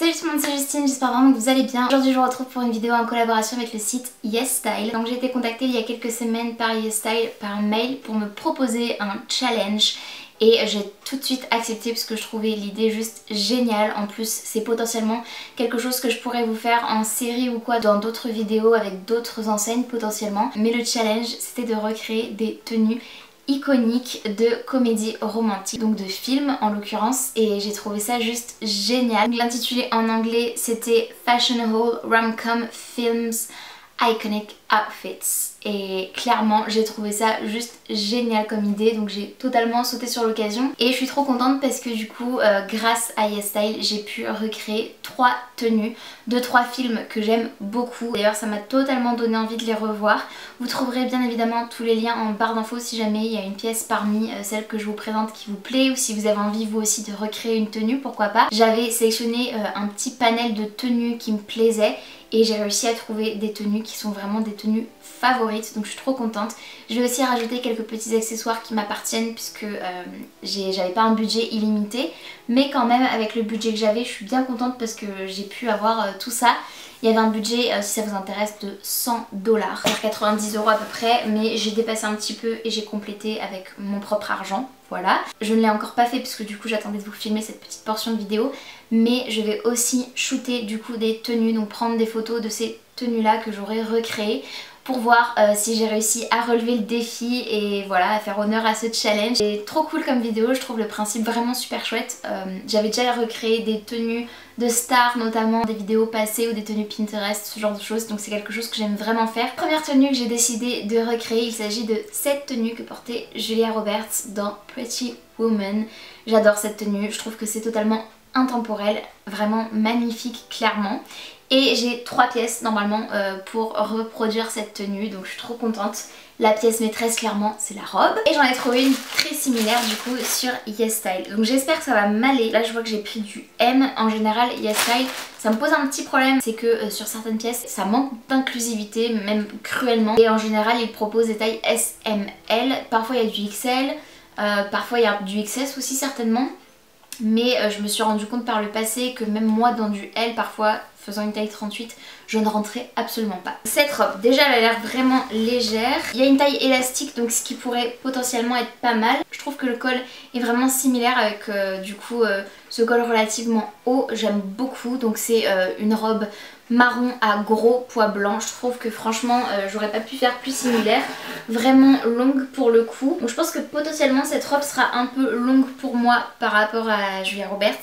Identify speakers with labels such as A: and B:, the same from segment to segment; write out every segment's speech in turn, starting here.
A: Salut tout le monde, c'est Justine, j'espère vraiment que vous allez bien. Aujourd'hui je vous retrouve pour une vidéo en collaboration avec le site YesStyle. Donc j'ai été contactée il y a quelques semaines par YesStyle par mail pour me proposer un challenge. Et j'ai tout de suite accepté parce que je trouvais l'idée juste géniale. En plus c'est potentiellement quelque chose que je pourrais vous faire en série ou quoi dans d'autres vidéos avec d'autres enseignes potentiellement. Mais le challenge c'était de recréer des tenues iconique de comédie romantique, donc de film en l'occurrence, et j'ai trouvé ça juste génial. L'intitulé en anglais c'était Fashionable Rom-Com Films Iconic Outfits et clairement j'ai trouvé ça juste génial comme idée, donc j'ai totalement sauté sur l'occasion et je suis trop contente parce que du coup grâce à YesStyle j'ai pu recréer 3 tenues de 3 films que j'aime beaucoup. D'ailleurs ça m'a totalement donné envie de les revoir. Vous trouverez bien évidemment tous les liens en barre d'infos si jamais il y a une pièce parmi celles que je vous présente qui vous plaît, ou si vous avez envie vous aussi de recréer une tenue, pourquoi pas. J'avais sélectionné un petit panel de tenues qui me plaisaient et j'ai réussi à trouver des tenues qui sont vraiment des tenues favorites, donc je suis trop contente. Je vais aussi rajouter quelques petits accessoires qui m'appartiennent puisque j'avais pas un budget illimité, mais quand même avec le budget que j'avais je suis bien contente parce que j'ai pu avoir tout ça. Il y avait un budget, si ça vous intéresse, de 100 $, 90 € à peu près, mais j'ai dépassé un petit peu et j'ai complété avec mon propre argent. Voilà. Je ne l'ai encore pas fait puisque du coup j'attendais de vous filmer cette petite portion de vidéo, mais je vais aussi shooter du coup des tenues, donc prendre des photos de ces tenues là que j'aurais recréées pour voir si j'ai réussi à relever le défi et voilà, à faire honneur à ce challenge. C'est trop cool comme vidéo, je trouve le principe vraiment super chouette. J'avais déjà recréé des tenues de stars, notamment des vidéos passées ou des tenues Pinterest, ce genre de choses, donc c'est quelque chose que j'aime vraiment faire. Première tenue que j'ai décidé de recréer, il s'agit de cette tenue que portait Julia Roberts dans Pretty Woman. J'adore cette tenue, je trouve que c'est totalement intemporel, vraiment magnifique clairement. Et j'ai 3 pièces normalement pour reproduire cette tenue, donc je suis trop contente. La pièce maîtresse clairement c'est la robe. Et j'en ai trouvé une très similaire du coup sur YesStyle. Donc j'espère que ça va m'aller. Là je vois que j'ai pris du M. En général YesStyle ça me pose un petit problème, c'est que sur certaines pièces ça manque d'inclusivité, même cruellement. Et en général ils proposent des tailles S, M, L. Parfois il y a du XL, parfois il y a du XS aussi certainement. Mais je me suis rendu compte par le passé que même moi dans du L parfois, faisant une taille 38, je ne rentrais absolument pas. Cette robe, déjà elle a l'air vraiment légère. Il y a une taille élastique, donc ce qui pourrait potentiellement être pas mal. Je trouve que le col est vraiment similaire avec du coup ce col relativement haut, j'aime beaucoup. Donc c'est une robe marron à gros pois blanc. Je trouve que franchement j'aurais pas pu faire plus similaire. Vraiment longue pour le coup. Donc je pense que potentiellement cette robe sera un peu longue pour moi par rapport à Julia Roberts.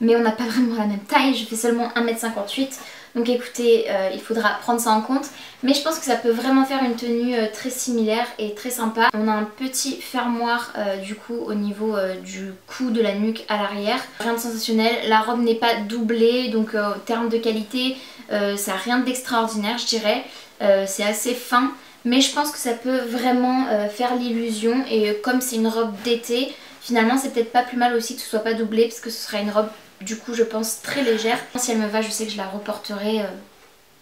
A: Mais on n'a pas vraiment la même taille, je fais seulement 1m58. Donc écoutez, il faudra prendre ça en compte. Mais je pense que ça peut vraiment faire une tenue très similaire et très sympa. On a un petit fermoir du coup au niveau du cou, de la nuque à l'arrière. Rien de sensationnel, la robe n'est pas doublée, donc en termes de qualité, ça n'a rien d'extraordinaire je dirais. C'est assez fin, mais je pense que ça peut vraiment faire l'illusion. Et comme c'est une robe d'été, finalement c'est peut-être pas plus mal aussi que ce soit pas doublé, parce que ce sera une robe du coup je pense très légère. Si elle me va je sais que je la reporterai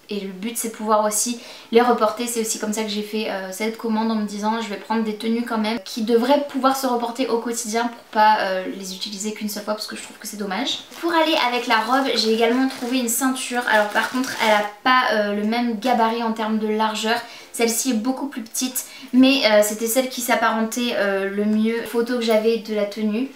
A: et le but c'est pouvoir aussi les reporter. C'est aussi comme ça que j'ai fait cette commande, en me disant je vais prendre des tenues quand même qui devraient pouvoir se reporter au quotidien pour pas les utiliser qu'une seule fois, parce que je trouve que c'est dommage. Pour aller avec la robe j'ai également trouvé une ceinture. Alors par contre elle a pas le même gabarit en termes de largeur. Celle-ci est beaucoup plus petite, mais c'était celle qui s'apparentait le mieux. Photo que j'avais de la tenue.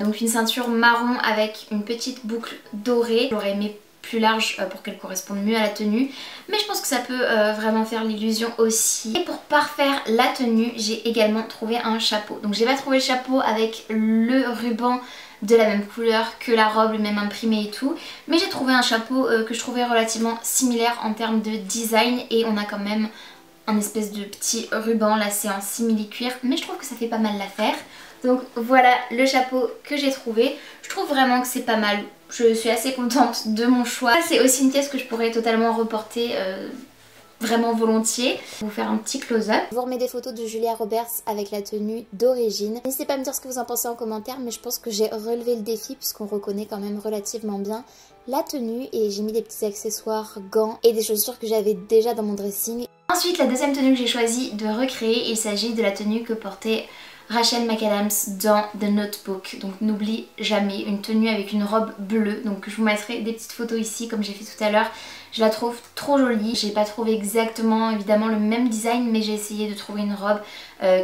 A: Donc une ceinture marron avec une petite boucle dorée. J'aurais aimé plus large pour qu'elle corresponde mieux à la tenue, mais je pense que ça peut vraiment faire l'illusion aussi. Et pour parfaire la tenue j'ai également trouvé un chapeau. Donc j'ai pas trouvé le chapeau avec le ruban de la même couleur que la robe, le même imprimé et tout, mais j'ai trouvé un chapeau que je trouvais relativement similaire en termes de design, et on a quand même un espèce de petit ruban. Là c'est en simili-cuir, mais je trouve que ça fait pas mal l'affaire. Donc voilà le chapeau que j'ai trouvé. Je trouve vraiment que c'est pas mal. Je suis assez contente de mon choix. C'est aussi une pièce que je pourrais totalement reporter vraiment volontiers. Je vais vous faire un petit close-up. Je vous remets des photos de Julia Roberts avec la tenue d'origine. N'hésitez pas à me dire ce que vous en pensez en commentaire, mais je pense que j'ai relevé le défi puisqu'on reconnaît quand même relativement bien la tenue, et j'ai mis des petits accessoires, gants et des chaussures que j'avais déjà dans mon dressing. Ensuite la deuxième tenue que j'ai choisi de recréer, il s'agit de la tenue que portait Rachel McAdams dans The Notebook. Donc n'oublie jamais une tenue avec une robe bleue. Donc je vous mettrai des petites photos ici comme j'ai fait tout à l'heure. Je la trouve trop jolie. J'ai pas trouvé exactement évidemment le même design, mais j'ai essayé de trouver une robe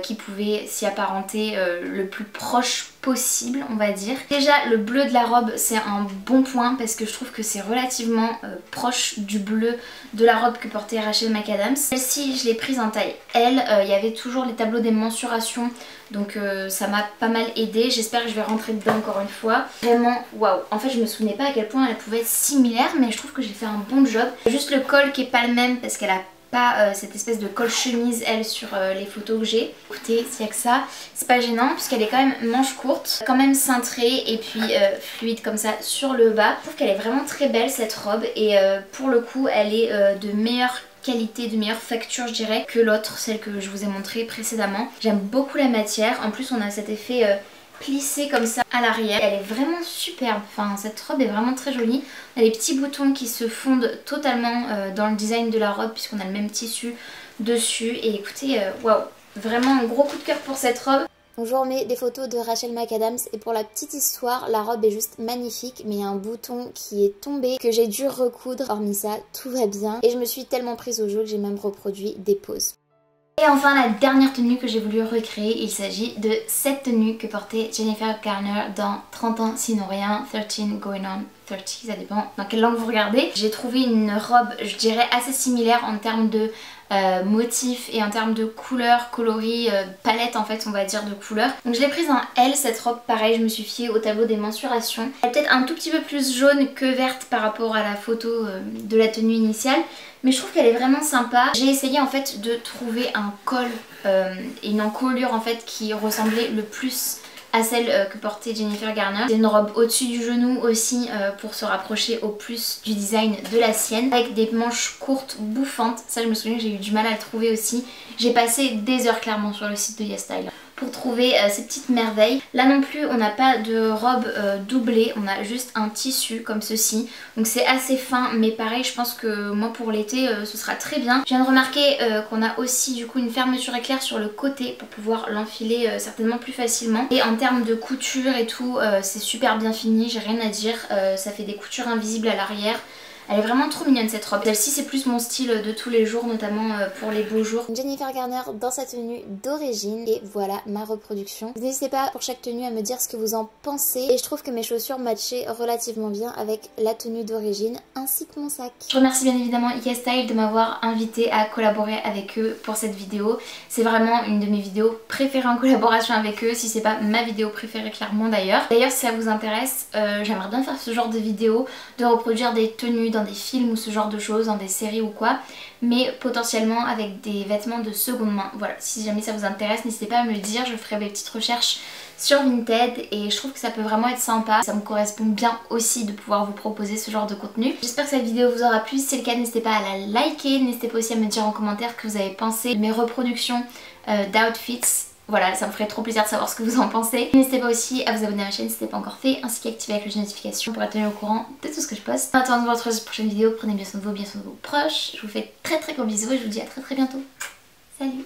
A: qui pouvait s'y apparenter le plus proche possible, on va dire. Déjà le bleu de la robe c'est un bon point parce que je trouve que c'est relativement proche du bleu de la robe que portait Rachel McAdams. Celle-ci je l'ai prise en taille L, il y avait toujours les tableaux des mensurations, donc ça m'a pas mal aidé. J'espère que je vais rentrer dedans encore une fois. Vraiment waouh, en fait je me souvenais pas à quel point elle pouvait être similaire, mais je trouve que j'ai fait un bon job. Juste le col qui est pas le même parce qu'elle a pas cette espèce de col chemise elle sur les photos que j'ai. Écoutez, s'il y a que ça, c'est pas gênant puisqu'elle est quand même manche courte, quand même cintrée et puis fluide comme ça sur le bas. Je trouve qu'elle est vraiment très belle cette robe et pour le coup elle est de meilleure qualité, de meilleure facture je dirais que l'autre, celle que je vous ai montrée précédemment. J'aime beaucoup la matière, en plus on a cet effet plissé comme ça à l'arrière. Elle est vraiment superbe, enfin cette robe est vraiment très jolie. On a les petits boutons qui se fondent totalement dans le design de la robe puisqu'on a le même tissu dessus et écoutez, waouh, vraiment un gros coup de cœur pour cette robe. Donc je vous remets des photos de Rachel McAdams et pour la petite histoire, la robe est juste magnifique mais il y a un bouton qui est tombé que j'ai dû recoudre. Hormis ça, tout va bien et je me suis tellement prise au jeu que j'ai même reproduit des poses. Et enfin la dernière tenue que j'ai voulu recréer, il s'agit de cette tenue que portait Jennifer Garner dans 30 ans sinon rien, 13 going on 30, ça dépend dans quelle langue vous regardez. J'ai trouvé une robe je dirais assez similaire en termes de motifs et en termes de couleurs, coloris, palette en fait on va dire de couleurs. Donc je l'ai prise en L cette robe, pareil je me suis fiée au tableau des mensurations. Elle est peut-être un tout petit peu plus jaune que verte par rapport à la photo de la tenue initiale, mais je trouve qu'elle est vraiment sympa. J'ai essayé en fait de trouver un col et une encolure en fait qui ressemblait le plus à celle que portait Jennifer Garner. C'est une robe au-dessus du genou aussi pour se rapprocher au plus du design de la sienne, avec des manches courtes bouffantes. Ça je me souviens que j'ai eu du mal à le trouver aussi. J'ai passé des heures clairement sur le site de YesStyle pour trouver ces petites merveilles. Là non plus on n'a pas de robe doublée, on a juste un tissu comme ceci. Donc c'est assez fin mais pareil je pense que moi pour l'été ce sera très bien. Je viens de remarquer qu'on a aussi du coup une fermeture éclair sur le côté pour pouvoir l'enfiler certainement plus facilement. Et en termes de couture et tout c'est super bien fini, j'ai rien à dire. Ça fait des coutures invisibles à l'arrière. Elle est vraiment trop mignonne cette robe. Celle-ci c'est plus mon style de tous les jours, notamment pour les beaux jours. Jennifer Garner dans sa tenue d'origine et voilà ma reproduction. N'hésitez pas pour chaque tenue à me dire ce que vous en pensez et je trouve que mes chaussures matchaient relativement bien avec la tenue d'origine ainsi que mon sac. Je remercie bien évidemment YesStyle de m'avoir invité à collaborer avec eux pour cette vidéo. C'est vraiment une de mes vidéos préférées en collaboration avec eux, si c'est pas ma vidéo préférée clairement d'ailleurs. D'ailleurs si ça vous intéresse, j'aimerais bien faire ce genre de vidéo, de reproduire des tenues dans des films ou ce genre de choses, dans des séries ou quoi, mais potentiellement avec des vêtements de seconde main. Voilà, si jamais ça vous intéresse, n'hésitez pas à me le dire, je ferai mes petites recherches sur Vinted et je trouve que ça peut vraiment être sympa. Ça me correspond bien aussi de pouvoir vous proposer ce genre de contenu. J'espère que cette vidéo vous aura plu, si c'est le cas n'hésitez pas à la liker, n'hésitez pas aussi à me dire en commentaire ce que vous avez pensé de mes reproductions d'outfits. Voilà, ça me ferait trop plaisir de savoir ce que vous en pensez. N'hésitez pas aussi à vous abonner à ma chaîne si ce n'est pas encore fait, ainsi qu'à activer la cloche de notification pour être tenu au courant de tout ce que je poste. En attendant de vous retrouver sur une prochaine vidéo, prenez bien soin de vous, bien soin de vos proches. Je vous fais très gros bisous et je vous dis à très bientôt. Salut!